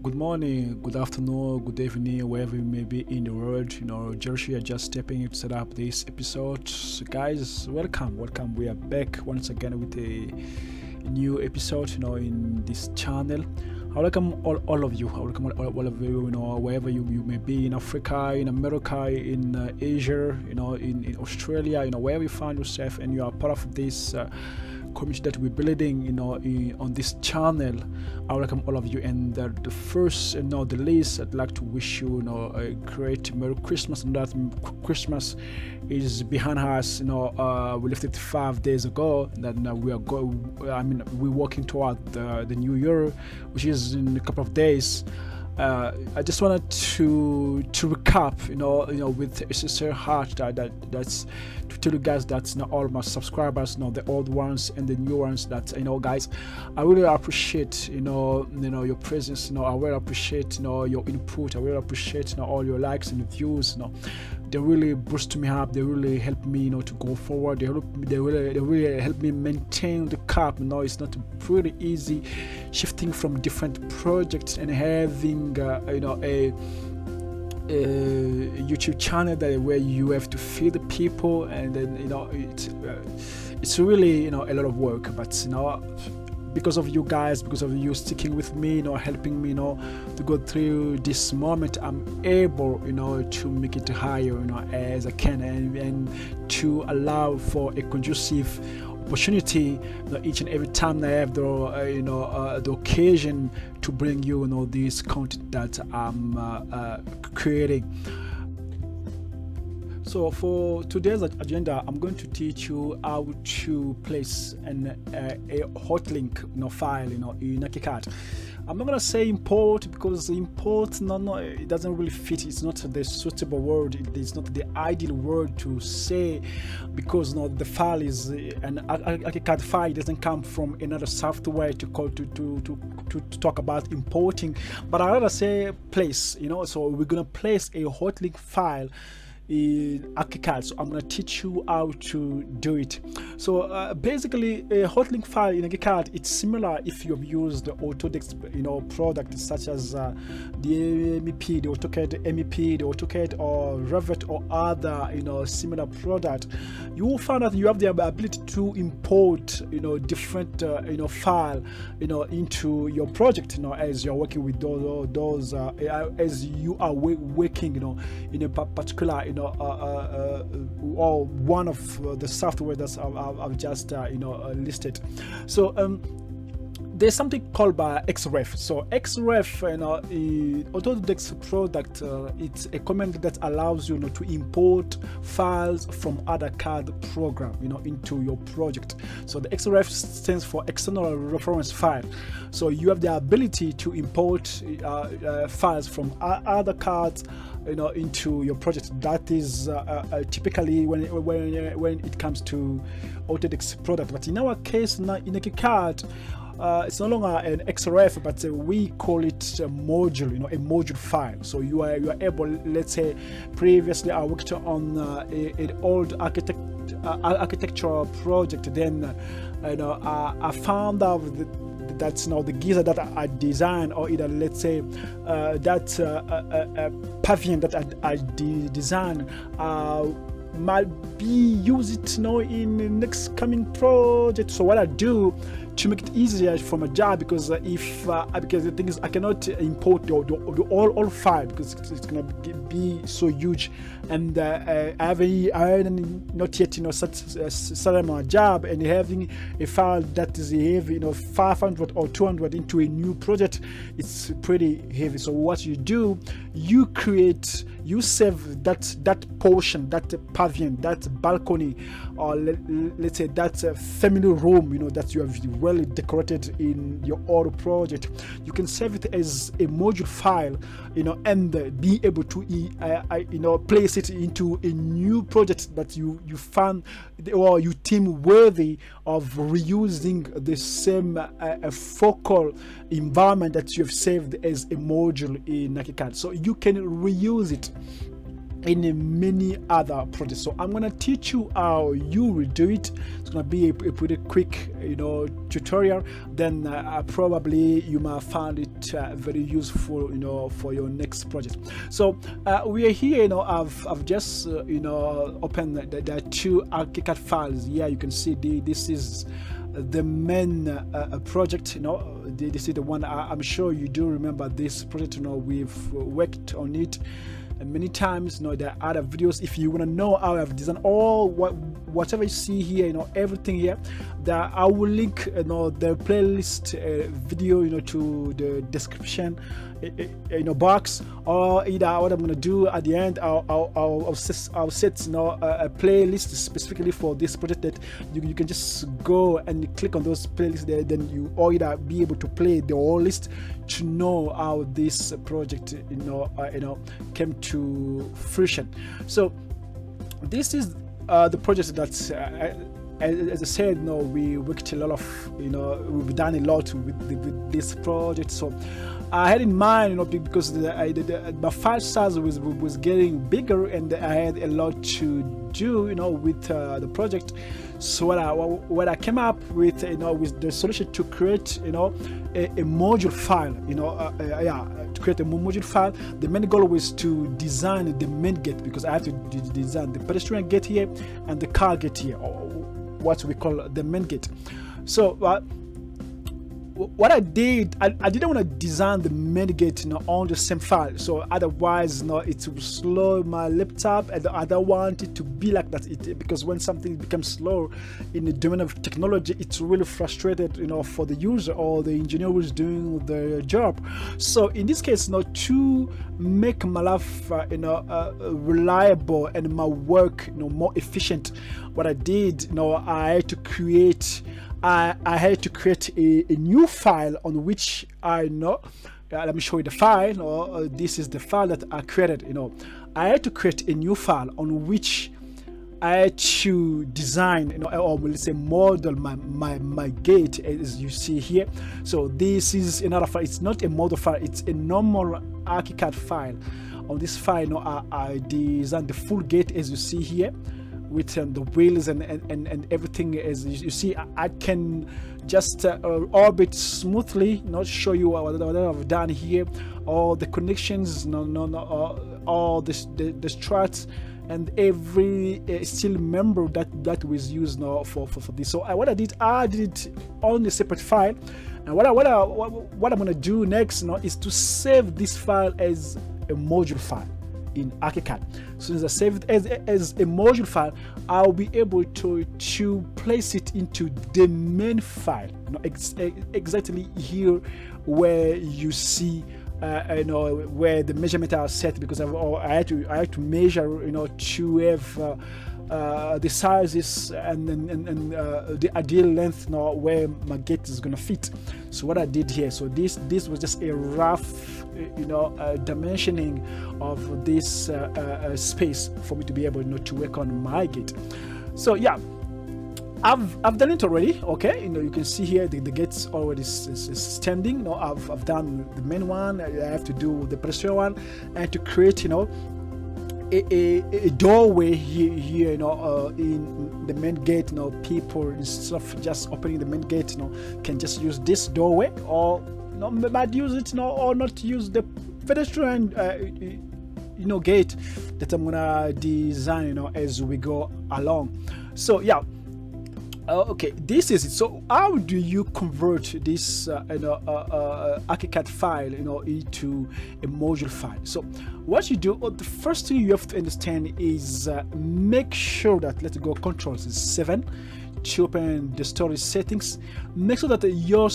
Good morning, good afternoon, good evening, wherever you may be in the world. Joshua just stepping in to set up this episode. So guys, welcome. We are back once again with a new episode, in this channel. I welcome all of you. I welcome all of you, wherever you may be in Africa, in America, in Asia, in Australia, wherever you find yourself and you are part of this community that we're building, on this channel. I welcome all of you. And the first, the least, I'd like to wish you, a great Merry Christmas. And that Christmas is behind us. We left it 5 days ago. And then we're working toward the new year, which is in a couple of days. I just wanted to recap, with a sincere heart that's to tell you guys that all my subscribers, the old ones and the new ones, that guys, I really appreciate your presence. I really appreciate your input. I really appreciate all your likes and views. They really boost me up. They really help me to go forward. They really help me maintain the cap. It's not pretty easy shifting from different projects and having a YouTube channel where you have to feed the people, and then it's really a lot of work. But because of you guys, because of you sticking with me, helping me to go through this moment, I'm able to make it higher as I can, and to allow for a conducive opportunity each and every time I have the occasion to bring you this content that I'm creating. So for today's agenda, I'm going to teach you how to place a Hotlink file in ArchiCAD. I'm not gonna say import, because import it doesn't really fit. It's not the suitable word. It's not the ideal word to say, because the file is an ArchiCAD file. It doesn't come from another software to call to talk about importing. But I rather say place. So we're gonna place a Hotlink file in ArchiCAD. So I'm going to teach you how to do it. So basically, a Hotlink file in ArchiCAD, it's similar if you've used the Autodesk product such as the MEP, the AutoCAD MEP, the AutoCAD or Revit or other similar product. You will find that you have the ability to import different file into your project as you're working with those as you are working in a particular or one of the software that I've just listed. So there's something called by XREF. So XREF, Autodesk product, it's a command that allows you to import files from other CAD program, into your project. So the XREF stands for external reference file. So you have the ability to import files from other CADs, into your project. That is typically when it comes to Autodesk product. But in our case, in ArchiCAD, it's no longer an XRF, but we call it a module, a module file. So you are able, let's say, previously I worked on an old architectural project. Then I found out that's the geyser that I designed, or either let's say that pavilion that I designed might be use it in the next coming project. So what I do to make it easier for my job, because because the thing is, I cannot import the all file because it's gonna be so huge, and I haven't not yet started my job, and having a file that is heavy 500 or 200 into a new project, it's pretty heavy. So what you do, you save that portion, that pavilion, that balcony, or let's say that family room that you have well decorated in your old project. You can save it as a module file, and be able to place it into a new project that you found, or you deem worthy of reusing the same focal environment that you have saved as a module in ArchiCAD. So you can reuse it in many other projects. So I'm gonna teach you how you will do it. It's gonna be a pretty quick, tutorial. Then probably you might find it very useful, for your next project. So we are here. I've just opened the two ArchiCAD files. Yeah, you can see this is the main project. This is the one. I'm sure you do remember this project. We've worked on it many times. There are other videos. If you want to know how I've designed all whatever you see here, everything here, I will link the playlist video to the description box, or either what I'm gonna do at the end, I'll set a playlist specifically for this project that you can just go and click on those playlists there. Then you either be able to play the whole list to know how this project came to fruition. So this is the project that's as I said, we worked a lot of, we've done a lot with this project. So I had in mind, because my file size was getting bigger, and I had a lot to do, with the project. So what I came up with, with the solution to create, a module file, to create a module file. The main goal was to design the main gate, because I have to design the pedestrian gate here and the car gate here, or what we call the main gate. So what I did, I didn't want to design the main gate on the same file, so otherwise it will slow my laptop, and I don't want it to be like that. Because when something becomes slow in the domain of technology, it's really frustrated for the user or the engineer who's doing the job. So in this case, to make my life reliable and my work more efficient, what I did, I had to create a new file on which let me show you the file. This is the file that I created. I had to create a new file on which I had to design, or let's say model my gate, as you see here. So this is another file. It's not a model file, it's a normal ArchiCAD file. On this file, I designed the full gate, as you see here, with the wheels and everything. As you see, I can just orbit smoothly, not show you what I've done here, all the connections, all the struts and every steel member that was used for this. So what I did it on a separate file, and what I'm gonna do next is to save this file as a module file in ArchiCAD. So as I save it as a module file, I'll be able to place it into the main file, exactly here where you see where the measurements are set, because I had to measure to have the sizes and the ideal length where my gate is gonna fit. So what I did here, so this was just a rough dimensioning of this space for me to be able to work on my gate. So yeah, I've done it already. Okay, you can see here the gates already is standing. I've done the main one. I have to do the pedestrian one, and to create a doorway here in the main gate. People, instead of just opening the main gate, can just use this doorway, or might use it or not use the pedestrian gate that I'm gonna design as we go along. So yeah, okay, this is it. So how do you convert this ArchiCAD file into a module file? So what you do, the first thing you have to understand is make sure that, let's go Control+7 to open the story settings. Make sure that your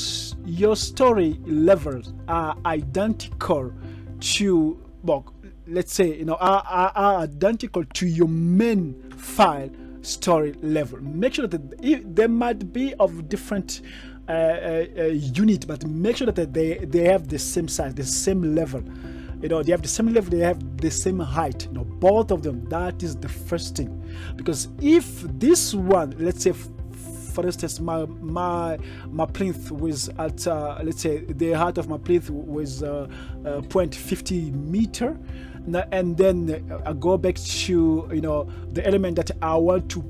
story levels are identical to, well, let's say are identical to your main file story level. Make sure that they might be of different unit, but make sure that they have the same size, the same level. They have the same level, they have the same height, both of them. That is the first thing, because if this one, let's say for instance, my plinth was at let's say the height of my plinth was 0.50 meter, and then I go back to the element that I want to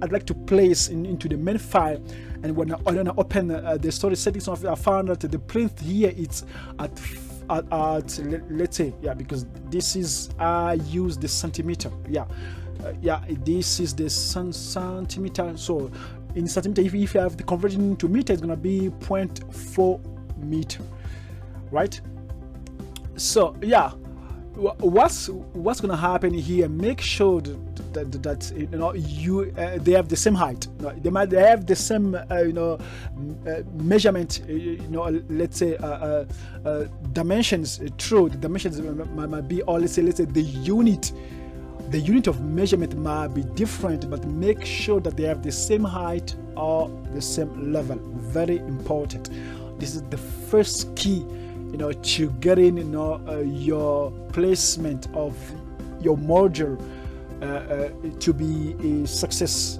I'd like to place into the main file. And when I open the storage settings, I found that the plinth here it's at let's say, yeah, because this is I use the centimeter, this is the centimeter. So in centimeter, if you have the conversion into meter, it's gonna be 0.4 meter, right? So yeah, what's gonna happen here? Make sure that they have the same height. They have the same measurement. Let's say dimensions. True, the dimensions might be, or let's say the unit of measurement might be different, but make sure that they have the same height or the same level. Very important. This is the first key to getting your placement of your module to be a success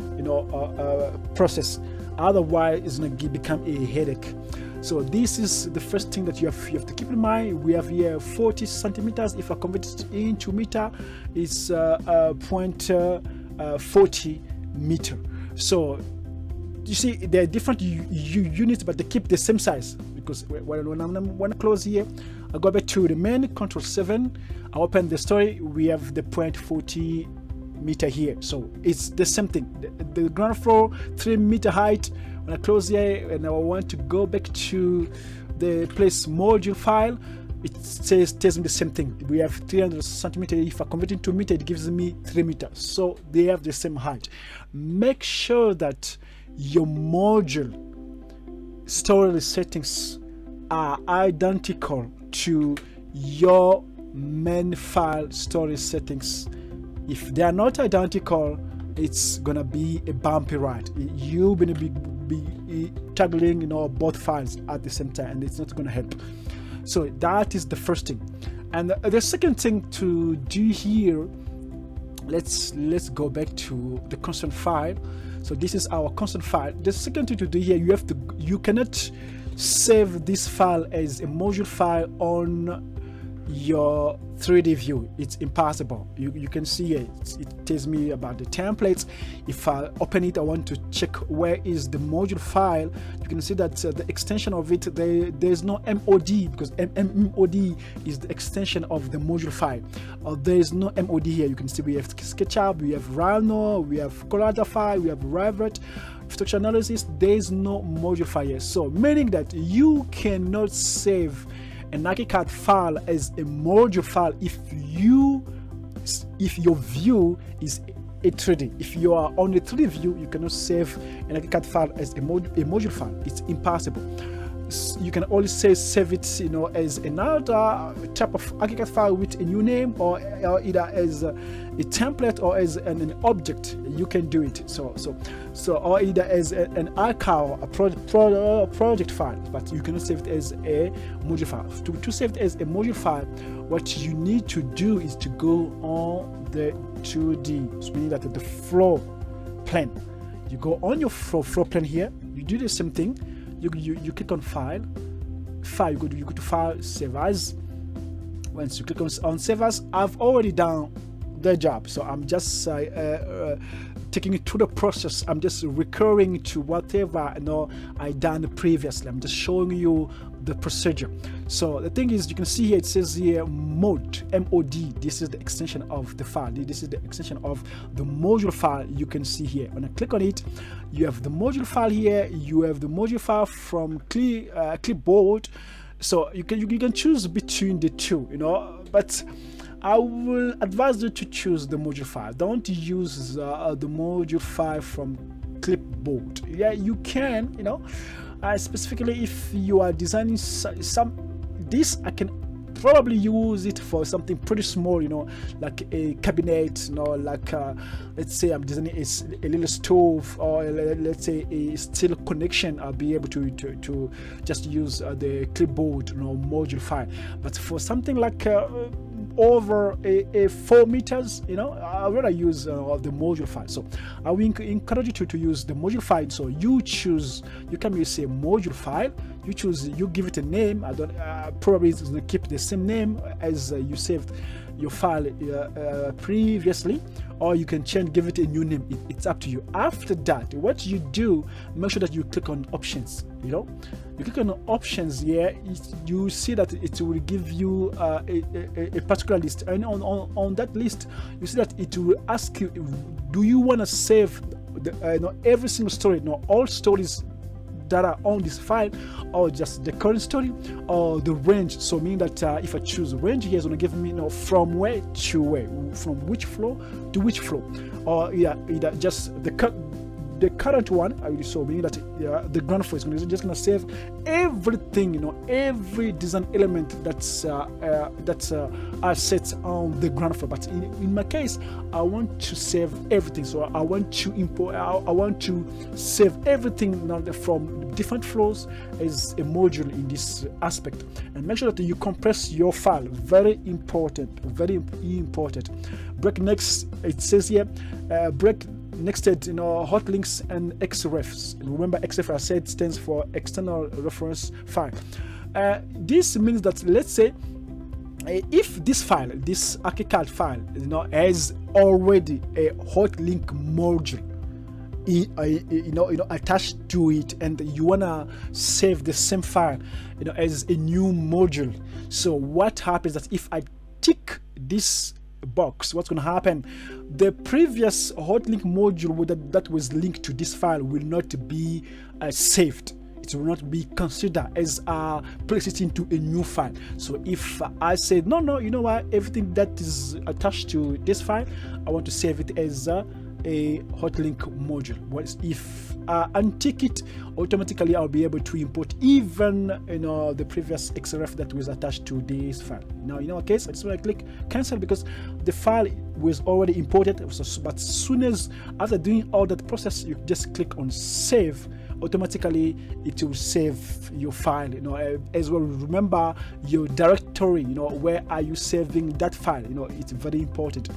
process. Otherwise it's going to become a headache. So this is the first thing that you have to keep in mind. We have here 40 centimeters. If I convert it into meter, it's 0.40 meter. So you see, there are different units, but they keep the same size. Because when I close here, I go back to the main, Control 7, I open the story, we have the 0.40 meter here. So it's the same thing. The ground floor, 3 meter height. When I close here and I want to go back to the place module file, it tells me the same thing. We have 300 centimeters. If I convert it into meter, it gives me 3 meters. So they have the same height. Make sure that your module storage settings are identical to your main file storage settings. If they are not identical, it's gonna be a bumpy ride. You're gonna be juggling both files at the same time, and it's not gonna help. So that is the first thing. And the second thing to do here, let's go back to the constant file. So this is our constant file. The second thing to do here, you cannot save this file as a module file on your 3D view. It's impossible. You can see it tells me about the templates. If I open it, I want to check where is the module file. You can see that the extension of it, there's no MOD, because MOD is the extension of the module file. There is no MOD here. You can see we have SketchUp, we have Rhino, we have Colorify, we have Revit, structure analysis. There is no module file here. So meaning that you cannot save an ArchiCAD file as a module file if your view is a 3D. If you are on a 3D view, you cannot save an ArchiCAD file as a module file. It's impossible. You can only save it as another type of ArchiCAD file with a new name, or either as a template or as an object. You can do it. So or either as an archive, a project file, but you cannot save it as a module file. To save it as a module file, what you need to do is to go on the 2D, meaning that the floor plan. You go on your floor plan here. You do the same thing. You click on file, you go to file, save as. Once you click on save as, I've already done the job, so I'm just taking it through the process. I'm just recurring to whatever I done previously. I'm just showing you the procedure. So the thing is, you can see here it says here mod, MOD. This is the extension of the file. This is the extension of the module file. You can see here when I click on it, you have the module file here. You have the module file from clipboard. So you can choose between the two, but I will advise you to choose the module file. Don't use the module file from clipboard. Yeah, you can, specifically if you are designing this, I can probably use it for something pretty small, like a cabinet, like let's say I'm designing a little stove, or let's say a steel connection. I'll be able to just use the clipboard module file. But for something like over a 4 meters, I'd rather use the module file. So I will encourage you to use the module file. So you can use a module file. You give it a name. I don't probably it's going to keep the same name as you saved your file previously, or you can give it a new name. It's up to you. After that, what you do, make sure that you click on options. You click on options here. You see that it will give you a particular list, and on that list, you see that it will ask you, do you want to save every single story, all stories that are on this file, or just the current story, or the range. So meaning that if I choose range here, it's going to give me from where to where, from which floor to which floor, or either just the current one. So meaning that the ground floor is just going to save everything, every design element that's are set on the ground floor. But in my case, I want to save everything. So I want to import. I want to save everything from different floors as a module in this aspect. And make sure that you compress your file. Very important. Very important. Break next. It says here. Break next to hotlinks and xrefs. Remember, xref I said stands for external reference file. This means that, let's say, if this file, this ArchiCAD file, has already a hotlink module attached to it, and you wanna save the same file as a new module. So what happens that if I tick this box, what's going to happen, the previous hotlink module that was linked to this file will not be saved. It will not be considered as place it into a new file. So if I say no, you know what, everything that is attached to this file, I want to save it as a hotlink module. Whereas if I untick it, automatically I'll be able to import even the previous xref that was attached to this file. Now in our case, I just want to click cancel because the file was already imported. But as soon as after doing all that process, you just click on save. Automatically it will save your file, as well. Remember your directory, where are you saving that file? It's very important.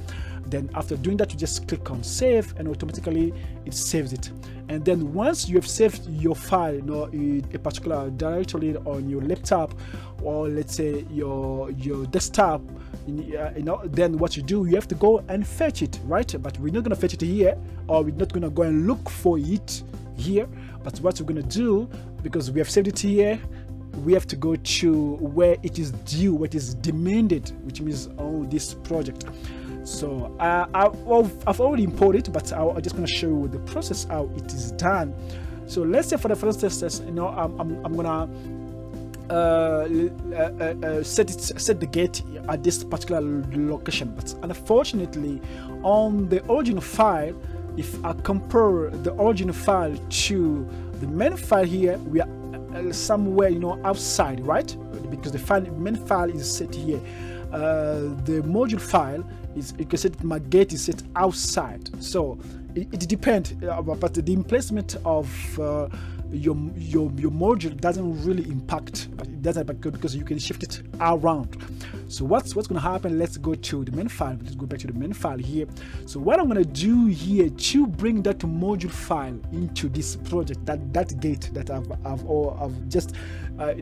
Then after doing that, you just click on save, and automatically it saves it. And then once you have saved your file, in a particular directory on your laptop, or let's say your desktop, then what you do, you have to go and fetch it, right? But we're not going to fetch it here, or we're not going to go and look for it here. But what we're going to do, because we have saved it here, we have to go to where it is due, what is demanded, which means on this project. So I've already imported, but I'm just going to show you the process how it is done. So let's say for the first test, I'm gonna set the gate at this particular location. But unfortunately, on the original file, if I compare the original file to the main file here, we are somewhere outside, right? Because the main file is set here. The module file is, you can set my gate is set outside. So it depends, but the emplacement of your module doesn't really impact. But it doesn't, because you can shift it around. So what's going to happen? Let's go to the main file. Let's go back to the main file here. So what I'm going to do here to bring that module file into this project, that gate that I've just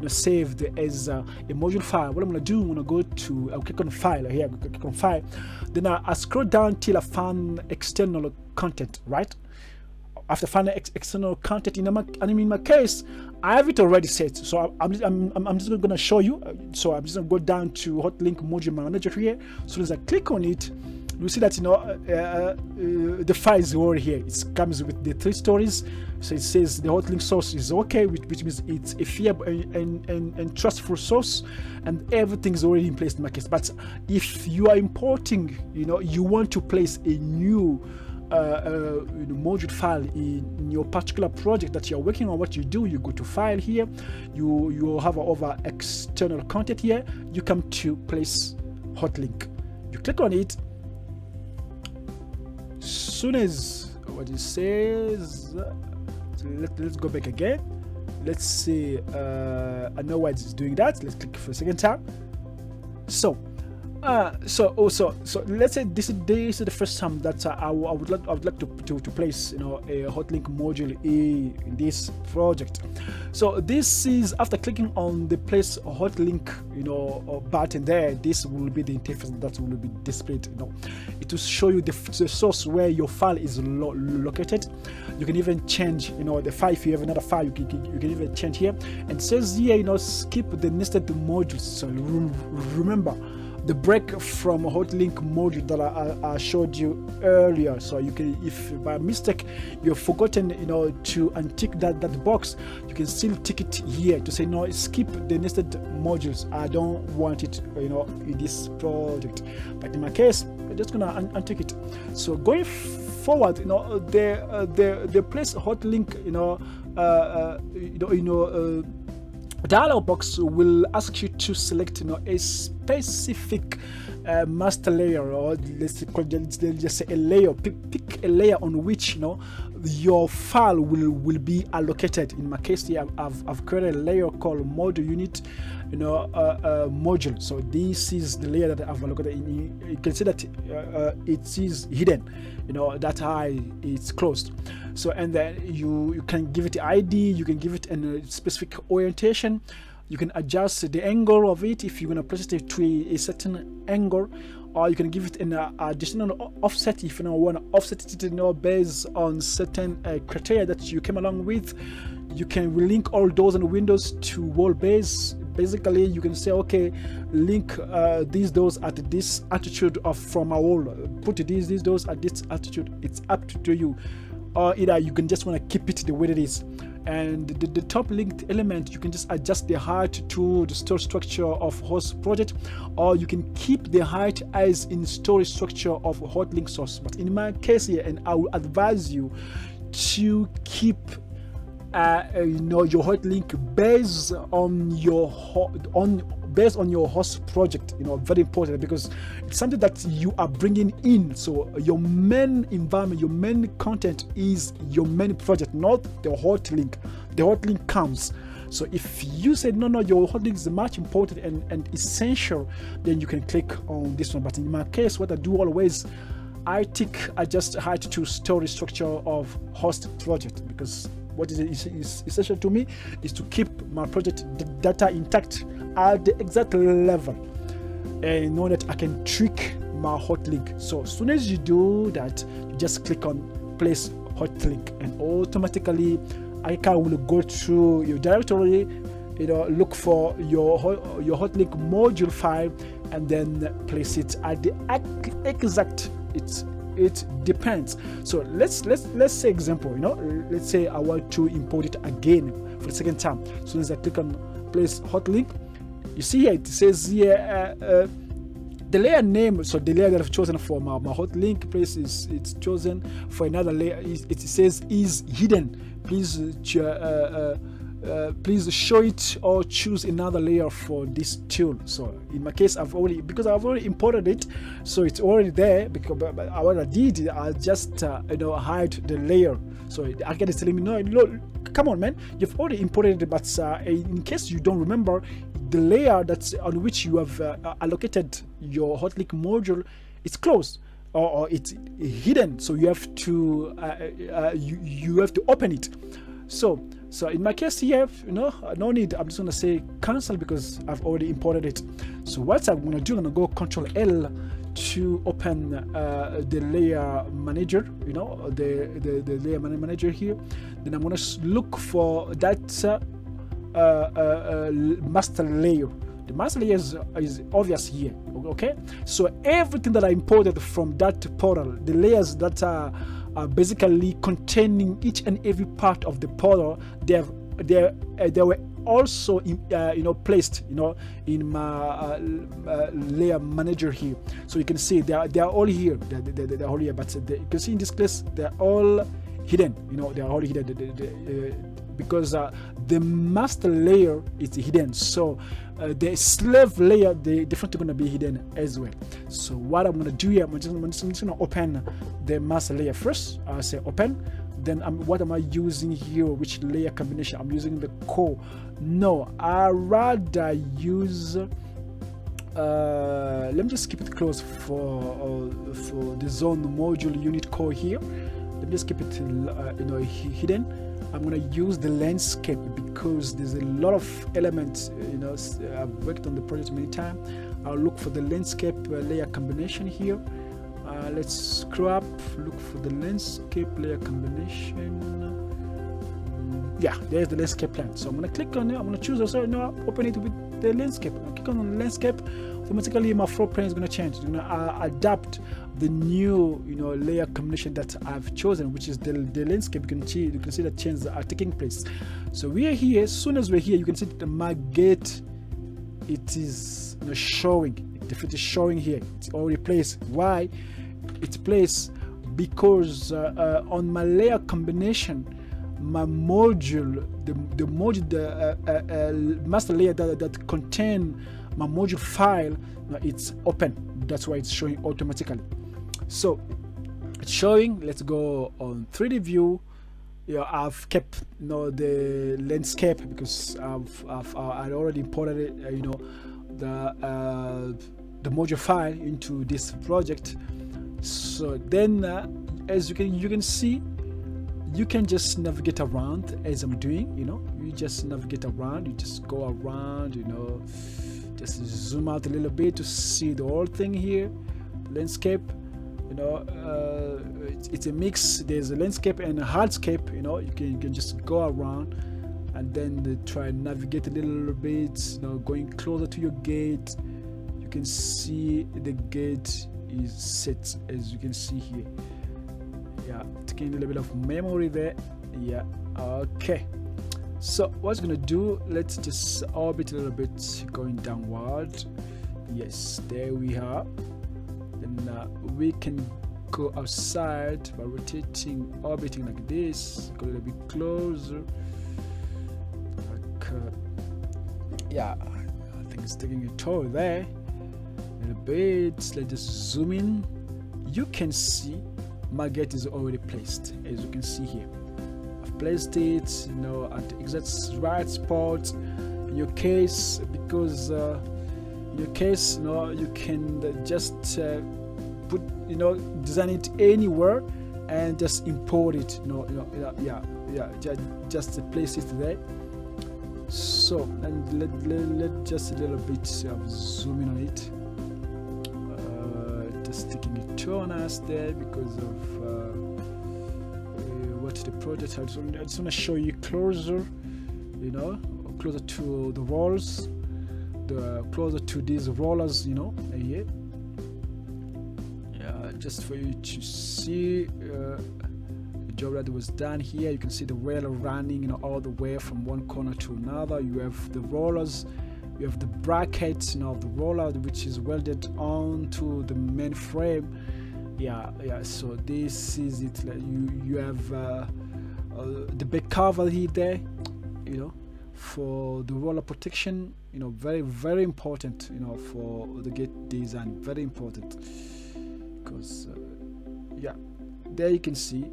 saved as a module file. What I'm going to do, I'm going to go to, I'll click on file here. I'll click on file. Then I scroll down till I find external content, right? After finding external content, in my case, I have it already set. So I'm just going to show you. So I'm just going to go down to Hotlink Module Manager here. So as I click on it, you see that the file is already here. It comes with the 3 stories. So it says the hotlink source is okay, which means it's a fair and trustful source, and everything is already in place in my case. But if you are importing, you want to place a new module file in your particular project that you're working on, what you do, you go to file here, you have over external content here, you come to place hotlink, you click on it. Soon as what it says, so let's go back again. Let's see, I know why it's doing that. Let's click for a second time. So So let's say this is the first time that I would like to place, a Hotlink module in this project. So this is after clicking on the place Hotlink button there. This will be the interface that will be displayed. It will show you the source where your file is located. You can even change the file. If you have another file, you can even change here. And it says here skip the nested modules. So remember the break from Hotlink module that I showed you earlier. So you can, if by mistake you've forgotten to untick that box, you can still tick it here to say no, skip the nested modules. I don't want it in this project. But in my case, I'm just gonna untick it. So going forward, the place Hotlink dialog box will ask you to select a specific master layer, or let's just say a layer. Pick a layer on which your file will be allocated. In my case here, I've created a layer called module unit module. So this is the layer that I've allocated. You can see that it is hidden, that it's closed. So, and then you can give it the ID, you can give it a specific orientation, you can adjust the angle of it if you're going to place it to a certain angle, or you can give it an additional offset if you want to offset it based on certain criteria that you came along with. You can relink all doors and windows to wall base. Basically, you can say, okay, link these doors at this altitude from a wall, put these doors at this altitude. It's up to you. Or either you can just want to keep it the way it is. And the top linked element, you can just adjust the height to the storage structure of host project, or you can keep the height as in storage structure of Hotlink source. But in my case here, and I will advise you to keep your Hotlink based on your host project. Very important, because it's something that you are bringing in. So your main environment, your main content is your main project, not the Hotlink. The Hotlink comes. So if you say no, your Hotlink is much important and essential, then you can click on this one. But in my case, what I do always, I tick adjust height to storage structure of host project, because what is essential to me is to keep my project data intact at the exact level, and know that I can tweak my Hotlink. So as soon as you do that, you just click on place Hotlink, and automatically ArchiCAD will go through your directory, look for your Hotlink module file, and then place it at the exact. It depends. So let's say example, let's say I want to import it again for the second time. As soon as I click on place Hotlink, you see here it says here the layer name. So the layer that I've chosen for my Hotlink place it's chosen for another layer. It says is hidden. Please show it or choose another layer for this tool. So in my case, I've already imported it, so it's already there. Because what I did, I just hide the layer. So ArchiCAD is telling me, no, look, come on, man, you've already imported it, but in case you don't remember, the layer that's on which you have allocated your Hotlink module, it's closed or it's hidden. So you have to you have to open it. So in my case here, no need. I'm just gonna say cancel because I've already imported it. So what I'm gonna do, I'm gonna go Control L to open the layer manager. The layer manager here. Then I'm gonna look for that master layer. The master layer is obvious here. Okay. So everything that I imported from that portal, the layers that are basically containing each and every part of the portal, they were also placed in my layer manager here. So you can see they are all here. They're all here, but you can see in this place they're all hidden. They are all hidden because the master layer is hidden. So the slave layer, they definitely going to be hidden as well. So what I'm going to do here, I'm just going to open the master layer first. I say open. Then what am I using here? Which layer combination? I'm using the core. No, I rather use let me just keep it close for the zone module unit core here. Let me just keep it hidden. I'm gonna use the landscape because there's a lot of elements. I've worked on the project many times. I'll look for the landscape layer combination here. Let's scroll up, look for the landscape layer combination. Yeah, there's the landscape plan. So I'm gonna click on it. I'm gonna choose also open it with the landscape. I click on the landscape. Automatically my floor plan is gonna change. It's gonna adapt the new layer combination that I've chosen, which is the landscape. You can see that changes are taking place. So we are here. As soon as we're here, you can see that my gate, it is showing. If it is showing here, it's already placed. Why? It's placed because on my layer combination, my module, the module, the master layer that contain my module file, it's open. That's why it's showing automatically. So it's showing. Let's go on 3D view. I've kept the landscape because I already imported it. The module file into this project. So then, as you can see, you can just navigate around as I'm doing. You just navigate around. You just go around. Just zoom out a little bit to see the whole thing here. Landscape. It's a mix. There's a landscape and a hardscape. You can just go around and then try and navigate a little bit. Going closer to your gate. You can see the gate is set, as you can see here. Yeah, taking a little bit of memory there. Yeah, okay. So what's gonna do, let's just orbit a little bit going downward. Yes, there we are. Then we can go outside by orbiting like this. Go a little bit closer. Yeah, I think it's taking a toll there a little bit. Let's just zoom in. You can see my gate is already placed, as you can see here. I've placed it at the exact right spot. In your case, because you can just put design it anywhere and just import it. Just place it there. So, and let just a little bit zoom in on it. Just taking a turn us there because of what the project has. I just want to show you closer, closer to the walls, closer to these rollers, here. Yeah, just for you to see the job that was done here. You can see the roller running, all the way from one corner to another. You have the rollers. You have the bracket of the roller, which is welded onto the main frame. Yeah. So this is it. You have the back cover here there, for the roller protection. Very, very important. For the gate design, very important. Because there you can see,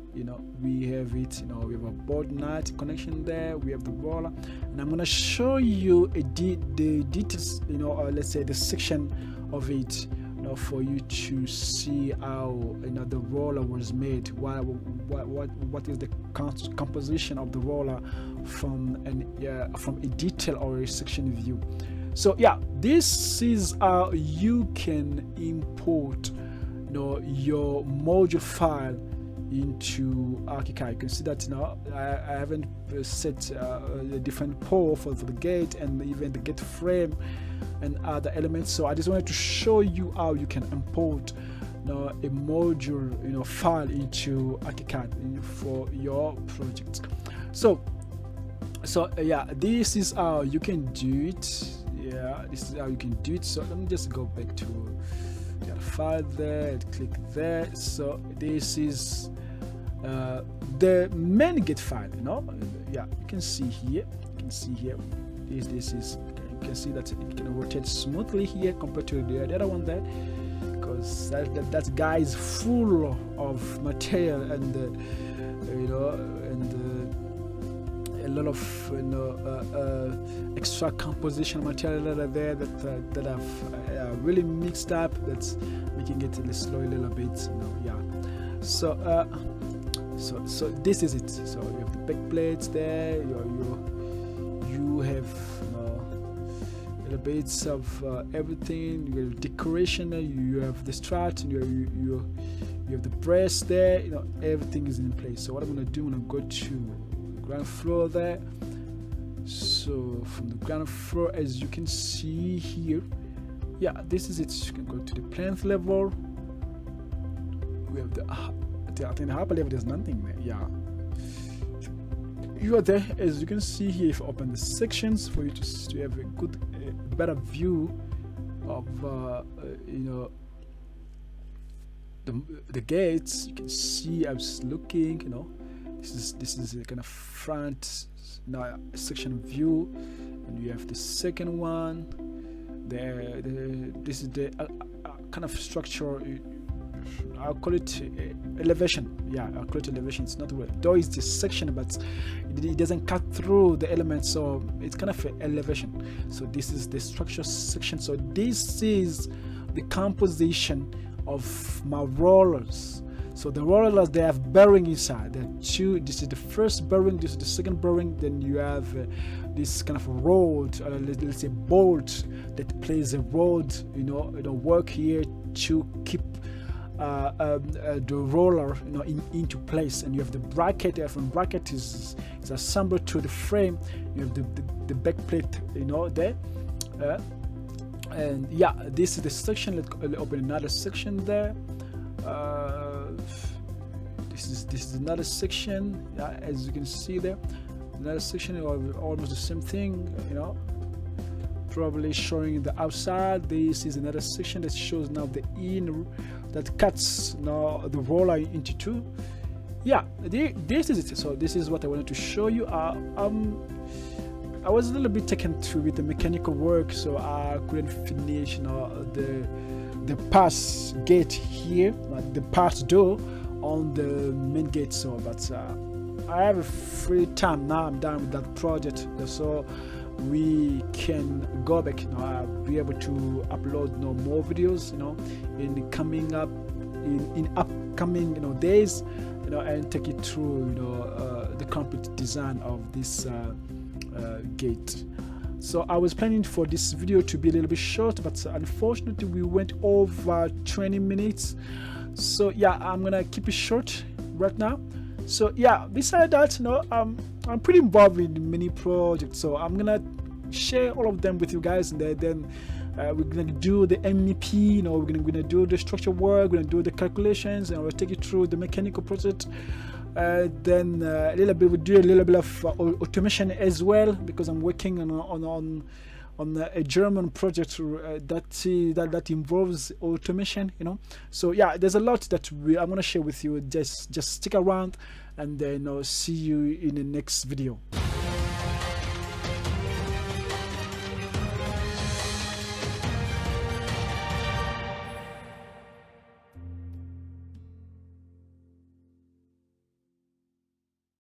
we have it. We have a board nut connection there. We have the roller, and I'm gonna show you the details, or let's say the section of it, for you to see how the roller was made. What is the composition of the roller from a detail or a section view. So yeah, this is how you can import your module file into ArchiCAD. You can see that I haven't set a different pole for the gate and even the gate frame and other elements. So I just wanted to show you how you can import a module file into ArchiCAD for your project. So yeah, this is how you can do it. Yeah, this is how you can do it. So let me just go back to the file there and click there. So this is the main gate file. Yeah, you can see here. This is. You can see that it can rotate smoothly here compared to the other one there, because that guy is full of material and lot of extra composition material that are there that have really mixed up, that's making it a little slow a little bit, yeah. So so this is it. So you have the back plates there, you have little bits of everything. You have decoration, you have the strut, you have the breast there, everything is in place. So what I'm gonna do, I'm gonna go to the ground floor there. So from the ground floor, as you can see here, yeah, this is it. You can go to the plinth level. We have I think the upper level, there's nothing there. Yeah, you are there. As you can see here, if you open the sections for you to have a good, better view of the gates. You can see I was looking. This is a kind of front section view, and you have the second one. This is the kind of structure. I'll call it elevation. Yeah, I'll call it elevation. It's not word. Though it's the section, but it doesn't cut through the elements, so it's kind of an elevation. So this is the structure section. So this is the composition of my rollers. So the rollers, they have bearing inside. There are two. This is the first bearing. This is the second bearing. Then you have this kind of rod, let's say bolt, that plays a rod. Work here to keep the roller into place. And you have the bracket. From bracket is assembled to the frame. You have the back plate there, and yeah, this is the section. Let's open another section there. This is another section. Yeah, as you can see there, another section of almost the same thing, probably showing the outside. This is another section that shows now the in, that cuts now the roller into two. Yeah, this is it. So this is what I wanted to show you. I was a little bit taken with the mechanical work, so I couldn't finish the pass gate here, the pass door on the main gate. So but I have a free time now. I'm done with that project, so we can go back. I'll be able to upload more videos in coming up in upcoming days, and take it through the complete design of this gate. So I was planning for this video to be a little bit short, but unfortunately we went over 20 minutes. So yeah, I'm gonna keep it short right now. So yeah, besides that, I'm pretty involved in many projects, so I'm gonna share all of them with you guys, and then we're gonna do the MEP. We're gonna do the structure work, we're gonna do the calculations, and we'll take you through the mechanical project. Then a little bit, we do a little bit of automation as well, because I'm working on a German project that involves automation. So yeah, there's a lot that I'm gonna share with you. Just stick around, and then see you in the next video.